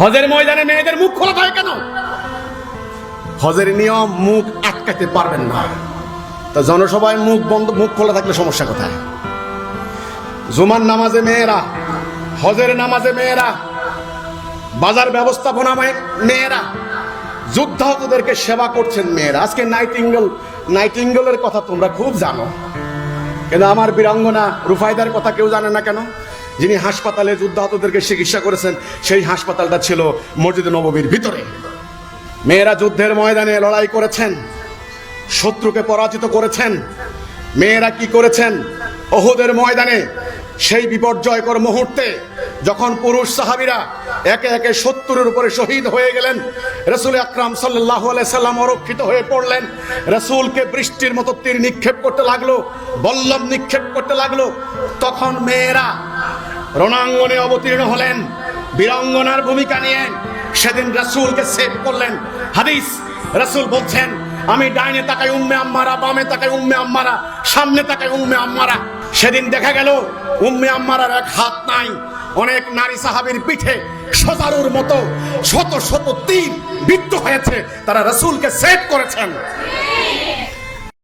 হজের ময়দানে মেয়েদের মুখ খোলা থাকে কেন? হজের নিয়ম, মুখ আটকাতে পারবেন না। তা জনসভায় মুখ বন্ধ, মুখ খোলা থাকলে সমস্যা কোথায়? জুমার নামাজে মেয়েরা, হজের নামাজে মেয়েরা, বাজার ব্যবস্থাপনা মেয়েরা, যুদ্ধাহতদেরকে সেবা করছেন মেয়েরা। আজকে নাইটিঙ্গেলের কথা তোমরা খুব জানো, কিন্তু আমার বীরাঙ্গনা রুফায়দার কথা কেউ জানে না কেন? যিনি হাসপাতালে যুদ্ধাহতদেরকে চিকিৎসা করেছেন, সেই হাসপাতালটা ছিল মসজিদে নববীর ভিতরে। মেয়েরা যুদ্ধের ময়দানে লড়াই করেছেন, শত্রুকে পরাজিত করেছেন। মেয়েরা কি করেছেন? ওহুদের ময়দানে সেই বিপর্যয়কর মুহূর্তে যখন পুরুষ সাহাবীরা একে একে শত্রুর উপরে শহীদ হয়ে গেলেন, রাসূল আকরাম সাল্লাল্লাহু আলাইহি সাল্লাম অরক্ষিত হয়ে পড়লেন। রাসূলকে বৃষ্টির মতো তীর নিক্ষেপ করতে লাগলো, বল্লম নিক্ষেপ করতে লাগলো। তখন মেয়েরা রণাঙ্গনে অবতীর্ণ হলেন বীরাঙ্গনার ভূমিকা নিয়ে। সেদিন রাসূলকে সেভ করলেন। হাদিস, রাসূল বলছেন, আমি ডাইনে তাকাই উম্মে আম্মারা, বামে তাকাই উম্মে আম্মারা, সামনে তাকাই উম্মে আম্মারা। সেদিন দেখা গেল উম্মে আম্মারার এক হাত নাই। অনেক নারী সাহাবীর পিঠে সজারুর মতো শত শত তীর বিদ্ধ হয়েছে, তারা রাসূলকে সেভ করেছেন।